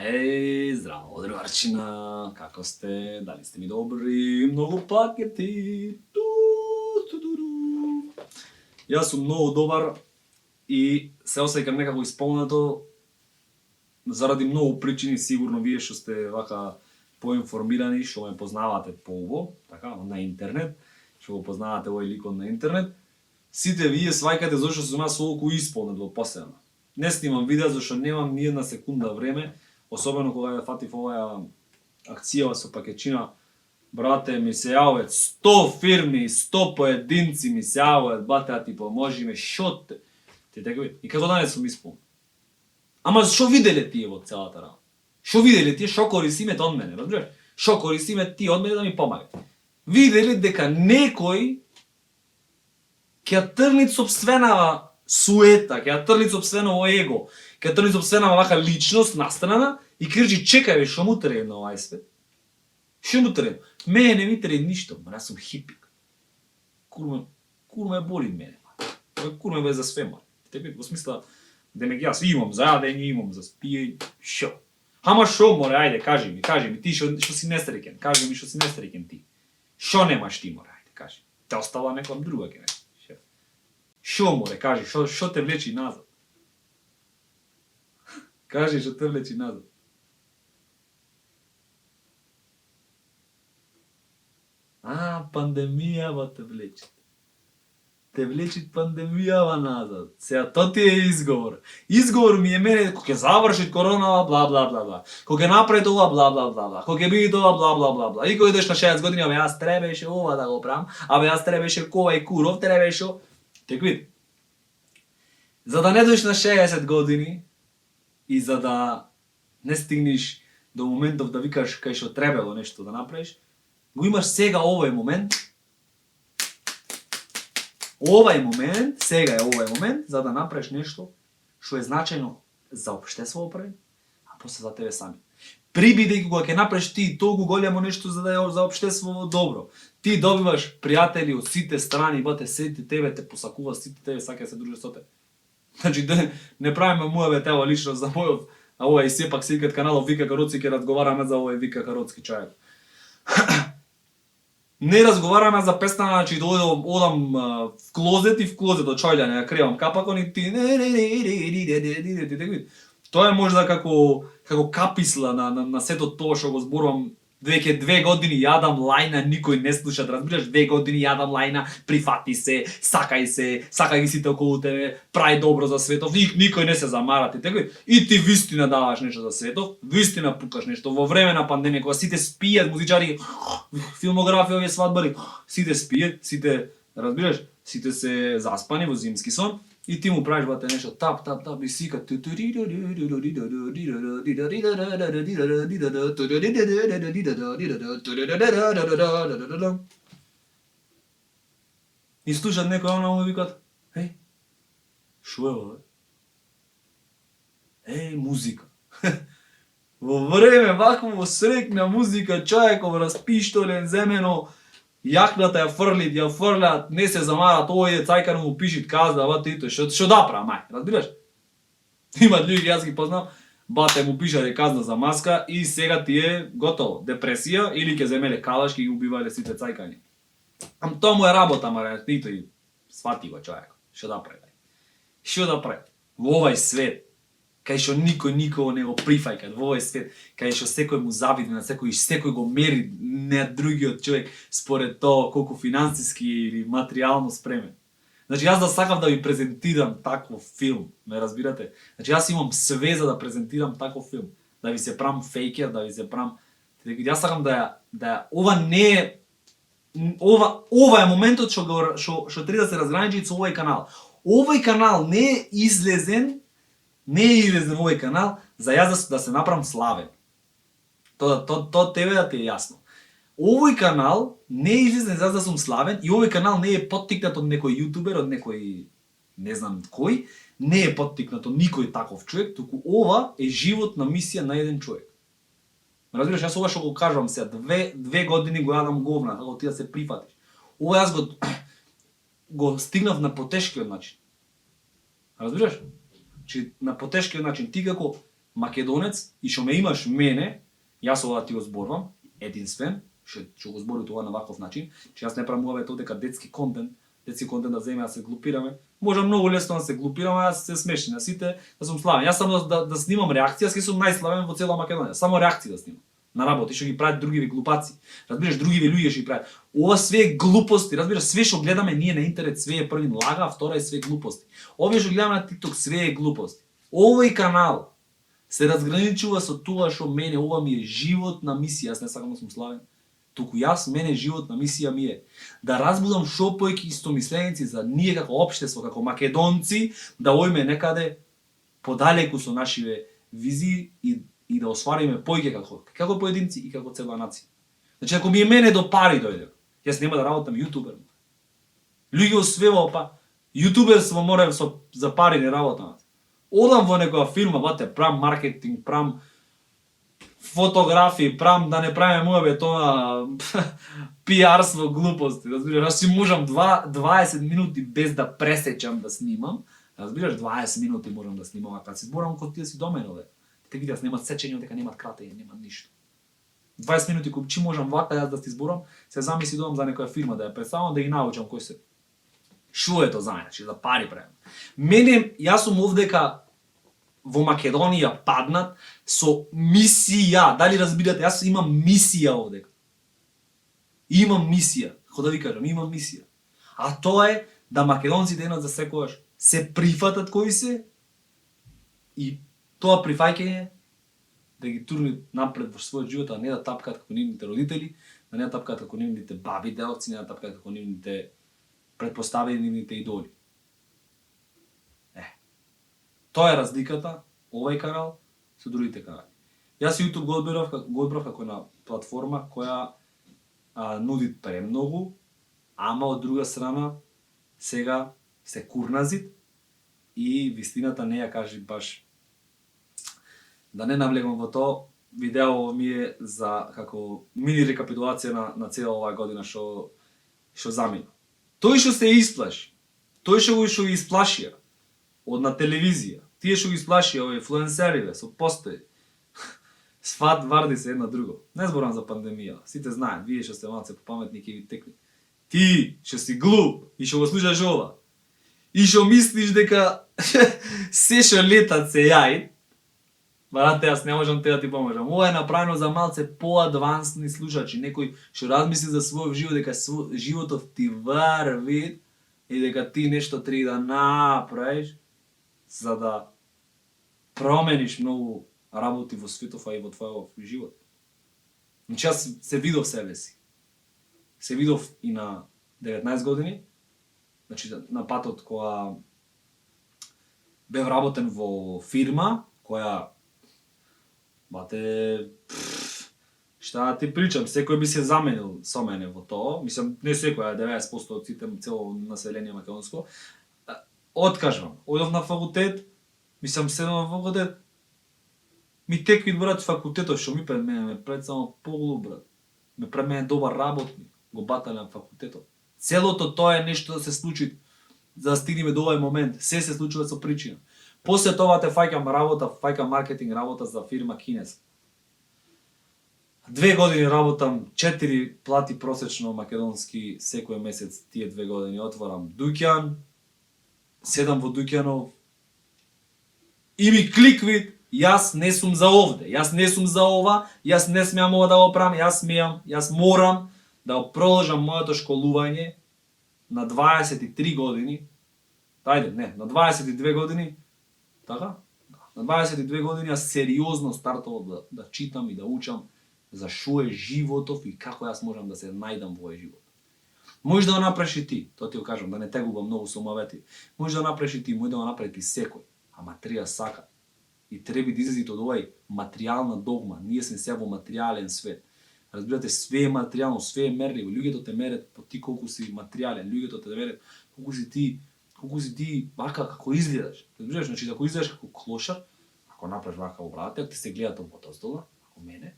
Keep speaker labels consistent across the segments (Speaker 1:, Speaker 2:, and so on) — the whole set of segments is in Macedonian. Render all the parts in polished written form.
Speaker 1: Здраво, другарчина, како сте? Дали сте ми добри? Многу пакети. Јас сум многу добар и се осеќам некако исполнето заради многу причини, сигурно вие што сте вака поинформирани, што ме познавате поубаво, така, на интернет, што го познавате овој ликот на интернет, сите вие сваќате зашто сум јас толку исполнет во последно. Не снимам видео зашто немам ни една секунда време, особено кога ја фатив оваа акцијава со пакетчина. Брате, ми се јавуваат 100 фирми, 100 поединци ми се јавуваат, бате, а ти поможиме, шо те? Ти така ви? И како данес сум исполнет. Ама што виделе тие во целата работа? Што виделе тие, што користиме од мене, разбираш? Што користиме тие од мене да ми помага? Виделе дека некој ќе ја трни сопственава суета, ќе ја трни сопственово его, ќе ја трни сопственава вака личност настрана и кажи чекај бе, што му треба на овај свет? Што му треба? Мене не ми треба ништо, јас сум хипик. Курме боли мене. Курме бе за све ма. Тебе во смисла демек јас имам за јадење, имам за спиење, шо? Ама шо море, ајде, кажи ми, ти што си несреќен, кажи ми што си несреќен ти. Шо немаш ти море, ајде, кажи. Те остава некоја друга ке не. Шо море, кажи, шо те влечи назад? Кажи што те влечи назад. Пандемијава те влечи. Те влечи пандемијава назад. Сега, то ти е изговор. Изговор ми е мене, кога ќе заврши коронава, бла бла бла бла. Кога ќе направи тоа, бла бла бла бла. Кога ќе биде тоа, бла бла бла бла. И кога идеш на 60 години, абе јас требеше ова да го правам, абе јас требеше кова и куров, требеше. Тек вид. За да не дојдеш на 60 години и за да не стигнеш до моментов да викаш кај што требало нешто да направиш, го имаш сега овој момент. Сега е овој момент за да направиш нешто што е значајно за општество пред, а после за тебе сами. Прибидејќи кога ќе направиш ти толку големо нешто за да е за општеството добро, ти добиваш пријатели од сите страни, бате, сите тебе те посакува, сите тебе сака се дружат со тебе. Значи не правиме муавет ево лично за мојот, а ова и сепак секад каналов Вика Кароцки ќе разговараме за овој Вика Кароцки чајот. Не разговараме за песна, значи да одам в клозет и в клозетот чојлјане, ја кревам капакон и ти тоа е можда како каписла на сето тоа што го зборувам. Веќе 2 години јадам лајна, никој не слуша, разбираш, 2 години јадам лајна, прифати се, сакај ги сите околу тебе, прај добро за светов, никој не се замара, и ти вистина даваш нешто за светов, вистина пукаш нешто во време на пандемија, кога сите спијат, музичари, филмографија, овие свадбари, сите спијат, сите, разбираш, сите се заспани во зимски сон, и ти му правиш бате нешто тап и сика и слушат некој она му викат шо е ова? Музика. Во време вакво срекна музика, човеков распиштолен, земено, јакната ја фрлат, не се замарат, овој е цајкано му пишит казда, бате и тој, што да правам, разбираш? Имат луѓе, јас ги познав, бате му пишале казна за маска и сега ти е готово, депресија или ќе земеле калашки и убивале сите цајкани. Тоа му е работа, маре, и тој свати го човек, што да прави? Што да прави? Во овај свет, кај што никој никого не го прифаќа, во овој свет, кај што секој му завиди на секој го мери на другиот човек според тоа колку финансиски или материјално спремен. Значи јас да сакам да ви презентирам таков филм, ме разбирате? Значи јас имам све за да презентирам таков филм, да ви се правам фейкер, да ви се правам. Јас сакам да ова не е ова е моментот што треба да се разграничи со овој канал. Овој канал не е излезен во овој канал за јас да се направам славен. Тоа тебе да ти е јасно. Овој канал не е излезен за да сум славен и овој канал не е поттикнат од некој јутубер, од некој не знам кој, не е поттикнат од никој таков човек, туку ова е живот на мисија на еден човек. Разбираш, јас ова што го кажувам сега, 2 години го јадам говна, како ти да се прифатиш. Ова јас го стигнав на потешкиот начин. Разбираш? Че на потешкиот начин ти како македонец и што ме имаш мене, јас ова ти го зборувам, единствен, што го збори тоа на ваков начин, че јас не правам муавет дека детски контент да земе да се глупираме, може многу лесно да се глупираме, јас се смешни на сите, да сум славен. Јас само да снимам реакција, ски сум најславен во цела Македонија, само реакции да снимам. На работи што ги прават другиви глупаци. Разбираш, другиви луѓе што ги прават. Ова све е глупости, разбираш, све што гледаме ние на интернет, све е првин лага, а втора е све глупости. Овие што гледаме на TikTok, све е глупости. Овој канал се разграничува со тоа што мене ова ми е животна мисија, јас не сакам да сум славен. Туку јас, мене животна мисија ми е да разбудам што поеќе истомисленици за ние како општество, како македонци, да ојме некаде подалеку со нашиве визии и да освариме поеќе како поединци и како цела нација. Значи, ако ми е мене до пари дојде, јас нема да работам јутубер. Луѓе освева, па, јутуберство мора за пари не работам. Одам во некоја фирма, бате, прам маркетинг, прам фотографии, прам да не правиме муабет тоа пиарство глупости, разбираш, аз си можам 20 минути без да пресечам да снимам, разбираш, 20 минути можам да снимам, а кога си зборам кога ти да си до мене, те видат немат сечење, дека немат кратење, немат ништо. 20 минути кога чи можам вака јас да ти зборам, се замисли додам за некоја фирма да ја представам, да ги научам кој се. Шо е тоа за мене, за пари правам. Мене, јас сум овдека во Македонија паднат со мисија. Дали разбирате, јас имам мисија овдека. Имам мисија, како да ви кажам, имам мисија. А тоа е да македонците еднаш за секогаш се прифатат кои се и тоа прифаќање да ги турни напред во својот живот, а не да тапкаат како нивните родители, да не да тапкаат како нивните баби, делци, не да тапкаат како нивните претпоставени, нивните идоли. Тоа е разликата, овај канал со другите канали. Јас YouTube го одбрав како на платформа која нуди премногу, ама од друга страна сега се курназит и вистината не ја кажи баш. Да не навлегам во тоа, видео ми е за како мини рекапитулација на цела оваа година што замина. Тој што се исплаши, тој што го исплашија од на телевизија, тие што ги исплашија овие инфлуенсериве со постои. Сват варди се една друго. Не зборам за пандемија. Сите знаат, вие што сте малце попаметни ќе ви текне. Ти што си глуп и што го слушаш ова. И што мислиш дека се што летат се јај. Барате, јас не можам те да ти поможам. Ова е направено за малце поадвансни слушачи, некој што размисли за својот живот, дека животот ти варви и дека ти нешто треба да направиш за да промениш многу работи во светов, а и во твојот живот. Значи, јас се видов себе си. Се видов и на 19 години, значи на патот која бев работен во фирма, која, бате, шта да ти причам, секој би се заменил со мене во тоа, мислам, не секој, 90% од сите цело население македонско. Откажувам, одов на факултет, мислам, седам на факултет, ми текви брат факултетот што ми пред мене, ме пред само поглуп брат. Ме пред мене добар работник, го батале на факултетот. Целото тоа е нешто да се случи за да стигнеме до овој момент. Се случува со причина. После тоа те фаќам маркетинг работа за фирма кинеска. 2 години работам, 4 плати просечно македонски секој месец, тие 2 години отворам дуќан, седам во дуќанов и ми кликвит, јас не сум за овде, јас не сум за ова, јас не смеам ова да го правам, јас морам да продолжам моето школување на 23 години, на 22 години, така? На 22 години јас сериозно стартував да читам и да учам за шо е животов и како јас можам да се најдам во овој живот. Можеш да го направиш и ти, тоа ти го кажам, да не тегувам многу со мовети. Можеш да го направиш и ти, може да го направи и секој, ама треба сака. И треба да излезите од овај материјална догма. Ние сме се во материјален свет. Разбирате, све е материјално, све е мерливо. Луѓето те мерат по ти колку си материјален, луѓето те мерат колку си ти вака како изгледаш. Разбираш, значи ако изгледаш како клошар, ако направиш вака обрате, ако ти се гледат од одоздола, како мене,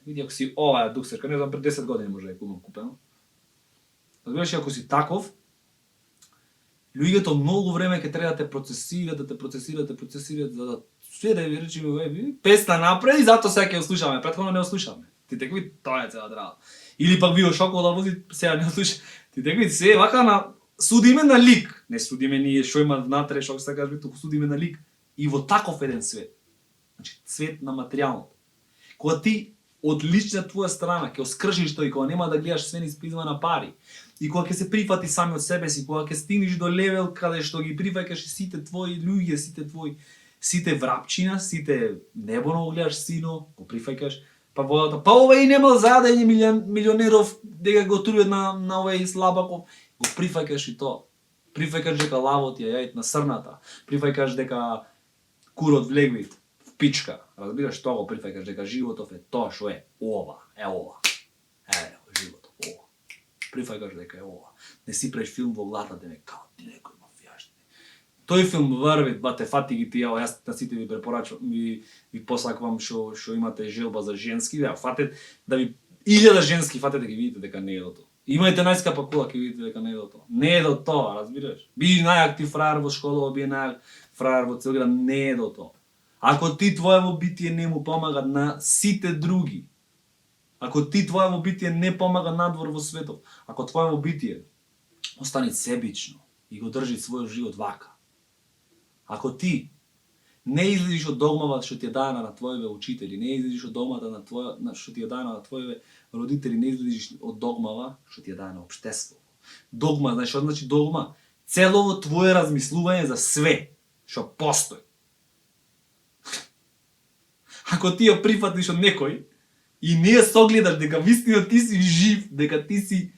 Speaker 1: види ако си ова дуксерка, не знам пред 10 години може да ја купам купено. Разбираш, ако си таков, луѓето многу време ќе треба да те процесираат за да све да ви речеме песна направи, затоа сега ќе ја слушаме, претходно не ја слушаме. Ти текви тоа е цела драма. Или пак Вио Шокол да вози, сега не ја слуша. Ти текви се вака на судиме на лик. Не судиме ние што има внатре, што се кажа, туку судиме на лик. И во таков еден свет. Значи свет на материјалното. Кога ти од лична твоја страна ќе оскршиш тој, кога нема да гледаш све низ призма на пари, и кога ќе се прифати сами од себе си, кога ќе стигнеш до левел каде што ги прифаќаш сите твои луѓе, сите врапчина, сите небо го гледаш сино, го прифаќаш, па водата, па овај немал заедење милионеров дека го трудат на овај слабаков, го прифаќаш и тоа. Прифаќаш дека лавот ја јајт на срната, прифаќаш дека курот влегвит в пичка, разбираш, тоа го прифаќаш дека животов е тоа што е, ова, ова. Животов, ова. Прифаќаш дека е ова. Не си правиш филм во главата да ме као ти некој мафијаш. Тој филм врви, бате фати ги ти, јас на сите ви препорачувам, ви посакувам што имате желба за женски, да фатете да ви 1000 женски фатете да ги видите дека не е до тоа. Имајте најскапа кула, ќе видите дека не е до тоа. Не е до тоа, разбираш? Би најактив фраер во школа, би најактив фраер во цел град, не е до тоа. Ако ти твоево битие не му помага на сите други, ако ти твоево битие не помага надвор во светот, ако твоево битие остане себично и го држи својот живот вака, ако ти не излезиш од догмава што ти ја даде на твоите учители, не излезиш од догмата на што ти ја даде на твоите родители, не излезиш од догмава што ти ја даде на општеството. Догма, знаеш што значи догма? Целово твое размислување за све што постои. Ако ти ја прифатиш од некој и не ја согледаш дека вистина ти си жив, дека ти си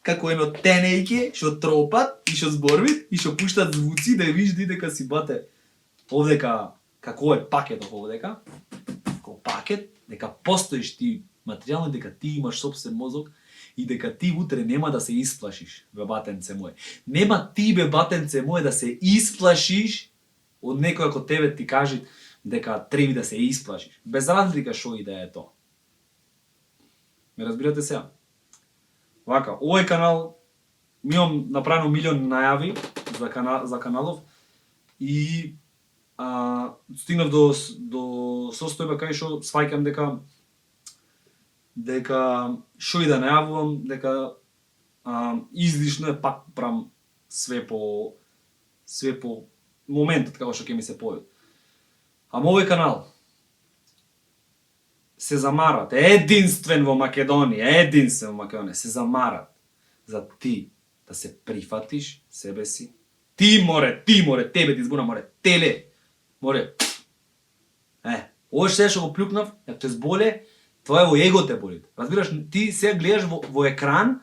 Speaker 1: како едно тенејке што тропат и што зборвит и што пуштат звуци, да видиш дека си бате овдека како е пакетов овдека, како пакет, дека постоиш ти материјално, дека ти имаш сопствен мозок и дека ти утре нема да се исплашиш, бе батенце мој. Нема ти, бе батенце мој, да се исплашиш од некој ако тебе ти кажи дека треба да се исплашиш. Без разлика што и да е тоа. Ме разбирате сега? Вака, овој канал ми имам направено милион најави за каналов и стигнав до состојба кај што сваќам дека што и да најавувам, дека излишно е пак прам све по моментот како што ќе ми се појави. Ама овој канал се замарат, единствен во Македонија, се замарат за ти да се прифатиш себе си. Ти море, тебе ти збуна, теле. Ова што го плюкнав, ја те зболе, тоа е во его те боли. Разбираш, ти сега гледаш во екран,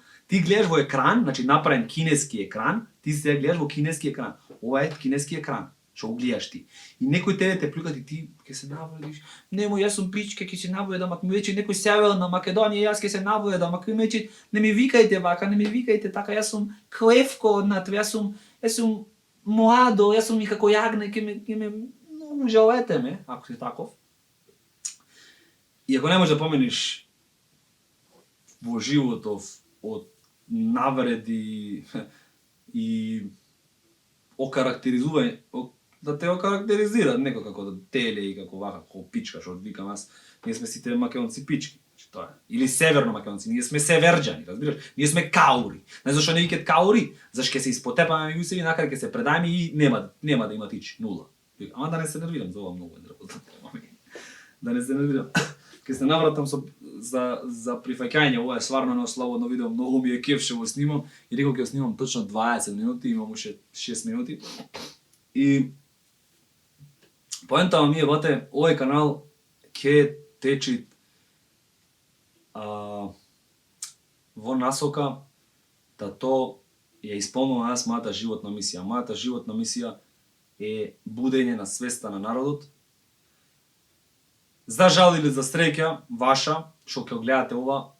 Speaker 1: значи направен кинески екран, ти сега гледаш во кинески екран. Ова е кинески екран, што го гледаш ти. И некој тебе те плюка и ти ќе се навредиш. Немо, јас сум пичка, ќе се навредам, ако ми веќе некој се јавил на Македонија, јас ќе се навредам, ако ми веќе не ми викајте вака, не ми викајте така, јас сум клевко однатре, јас сум младо, јас сум и како јагне, ќе ме жалете ме, ако си таков. И ако не можеш да поминиш во животов од навреди и окарактеризување, да те окарактеризира некој како да теле и како вака, како пичка, што викам аз, ние сме сите македонци пички, тоа е. Или северно македонци, ние сме северџани, разбираш? Ние сме каури. Знаеш зашто не викаат каури? Зашто ќе се испотепаме меѓу себе, накаде ќе се предајме и нема да има тич, нула. Ама да не се нервирам за ова многу интересна тема. Да не се нервирам. Ке се навратам за прифаќање, ова е стварно едно слободно видео, многу ми е кеф што го снимам и реков ќе го снимам точно 20 минути, имам уште 6 минути. И поентава ми е, бате, овој канал ќе течи во насока да то ја исполнувам јас мојата животна мисија. Мојата животна мисија е будење на свеста на народот. За жал или за среќа, ваша, што ќе гледате ова,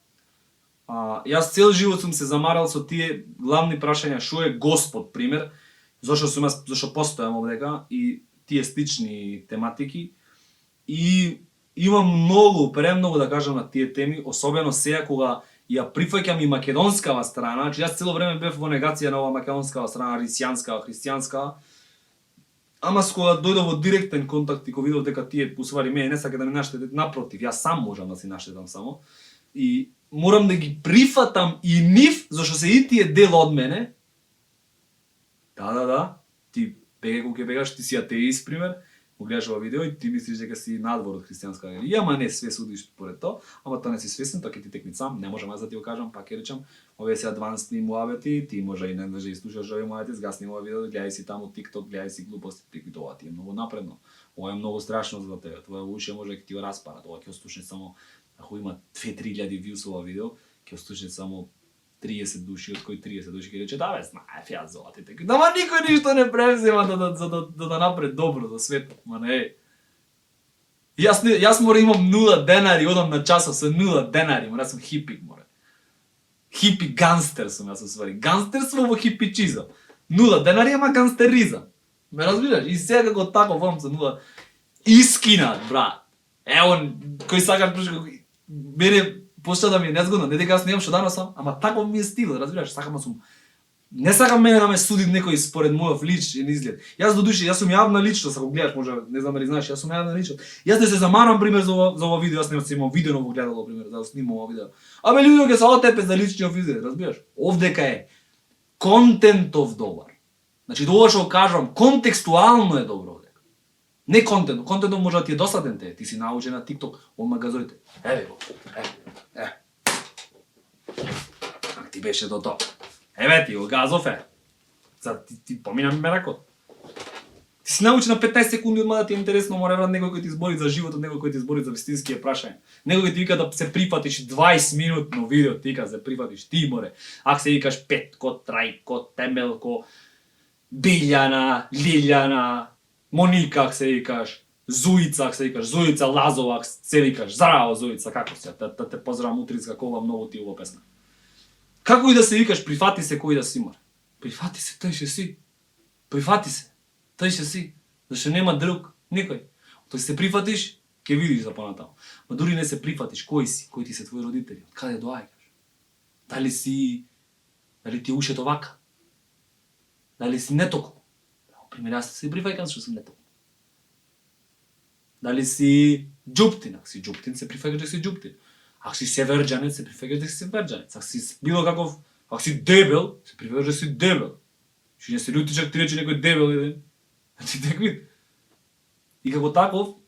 Speaker 1: јас цел живот сум се замарал со тие главни прашања, што е Господ, пример, зашто постојам овдека и тие слични тематики. И имам премногу да кажам на тие теми, особено сега кога ја прифаќам и македонскава страна, значи јас цело време бев во негација на ова македонскава страна, рисјанска, христијанска. Ама кога дојдов во директен контакт и кога видов дека тие усвари мене не сака да ми наштетат, напротив, јас сам можам да си наштетам само. И морам да ги прифатам и нив, зашто се и тие дел од мене. Да. Ти бегај кога ќе бегаш, ти си атеист пример, го гледаш ова видео и ти мислиш дека си надвор од христијанска религија, ама не све судиш поред тоа, ама тоа не си свесен, тоа ќе ти текне сам, не можам аз да ти го кажам, пак ќе речам, овие се адвансни муабети, ти може и не да слушаш овие муабети, згасни ова видео, гледај си таму TikTok, гледај си глупости, тоа ти е многу напредно. Ова е многу страшно за тебе, твоја уше може ќе ти го распара, тоа ќе ослушне само, ако има 2-3 илјади views ова видео, ќе ослушне само 30 души, од кои 30 души ќе рече, да бе, знаев јас за ова ти така. Ама никој ништо не превзема да направи добро за светот, ма не. Јас мора имам 0 денари, одам на часов со 0 денари, мора сум хипик, мора. Хипи ганстер сум јас усвари. Ганстерство во хипичизам. 0 денари, ама ганстеризам. Ме разбираш? И сега како тако водам со 0 искинат, брат. Ево, кој сакаш мене почна да ми е незгодно, не дека јас немам што да носам, ама таков ми е стил, разбираш, сакам сум. Не сакам мене да ме суди некој според мојов личен изглед. Јас додуше, јас сум јавна личност, ако гледаш, може, не знам дали знаеш, јас сум јавна личност. Јас не се замарам пример за ова видео, јас не имам видео во гледало пример, да снимам ова видео. Абе луѓе ќе се отепе за личниот изглед, разбираш? Овдека е контентов добар. Значи тоа што кажам, контекстуално е добро овдека. Не контентот, контентот може да ти е досаден те, ти си научен на TikTok, одма газорите. Еве го. Как ти беше до тоа? Еве ти го газов е. Ти помина ми меракот. Ти си научи на 15 секунди одма да ти е интересно, мора брат некој кој ти збори за животот, некој кој ти збори за вистинские прашања. Некој кој ти вика да се прифатиш 20 минутно видео, ти ка се прифатиш, ти море. Ако се викаш Петко, Трајко, Темелко, Билјана, Лилјана, Моника, ако се викаш, Зуица, ако се викаш, Зуица Лазова, ако се викаш, здраво Зуица, како си? Да те поздравам утринска кола, многу ти убава песна. Како и да се викаш, прифати се кој да си мора. Прифати се, тој ќе си. Прифати се, тој ќе си. Зашто нема друг, никој. Тој се прифатиш, ќе видиш за понатаму. Ма дури не се прифатиш, кој си, кој ти се твои родители, од каде доаѓаш? Дали ти е ушето вака? Дали си нетоко? Пример, јас се прифаќам што сум нетоко. Дали си џуптин, ако си џуптин, се прифаќаш дека си џуптин. Ако си северџанец, се прифаќаш дека си северџанец. Ако си било каков, ако си дебел, се прифаќаш дека си дебел. Што не се љути чак ти рече некој дебел еден. Значи така вид. И како таков,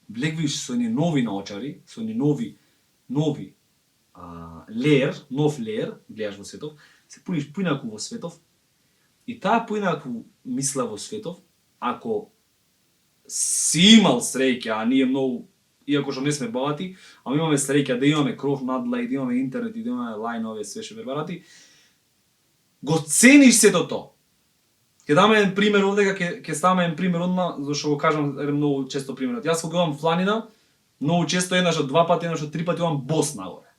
Speaker 1: влегвиш со ни нови наочари, со ни нови нов леер, гледаш во светов, се пуниш поинаку во светов, и таа поинаку мисла во светов, ако си имал среќа, а ние многу, иако што не сме богати, ама имаме среќа да имаме кров над глави, да имаме интернет и да имаме лајнове, све што препарати, го цениш сето тоа. Ќе даме еден пример овдека, ќе ставаме еден пример одма, зашто го кажам многу често примерот. Јас кога одам планина, многу често еднаш од 2 пати, еднаш од 3 пати одам бос нагоре.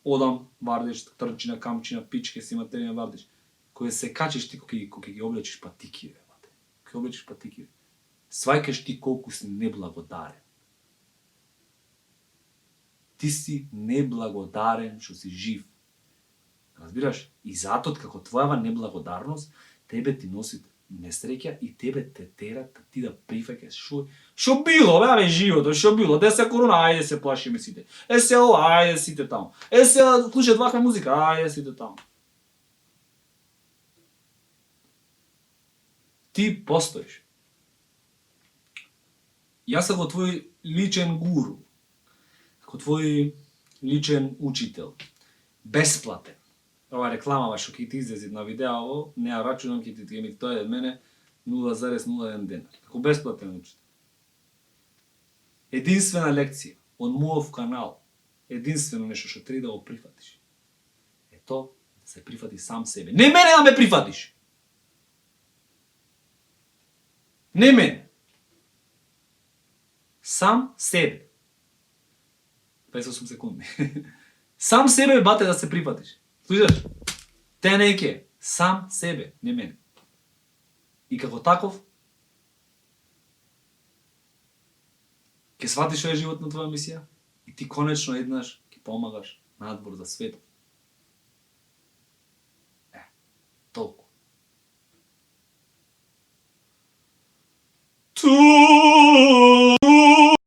Speaker 1: Одам, вардиш, трчина, камчина, пичке, си материја вардиш. Кога се качиш ти кога ги облечиш патики, бате. Кога облечиш патики, сваќаш ти колку си неблагодарен. Ти си неблагодарен што си жив. Разбираш? И затоа како твојава неблагодарност тебе ти носи несреќа и тебе те тера ти да прифаќаш што било, бе, животот, што било, де се корона, ајде се плашиме сите. Се ова, ајде сите таму. Се слушат ваква музика, ајде сите таму. Ти постоиш. Јас сум твој личен гуру, како твој личен учител, бесплатен. Ова рекламава што ќе ти излези на видео, не ја рачунам, ќе ти ми тоа од мене 0,01 денар. Како бесплатен учител. Единствена лекција од мојов канал, единствено нешто што треба да го прифатиш. Е тоа да се прифати сам себе. Не мене да ме прифатиш. Не мене. Сам себе. 58 секунди. Сам себе, бате, да се прифатиш. Слушаш? Те не ќе. Сам себе, не мене. И како таков, ќе сватиш што е живот на твоја мисија и ти конечно еднаш ќе помагаш надвор за светот. Толку. Tu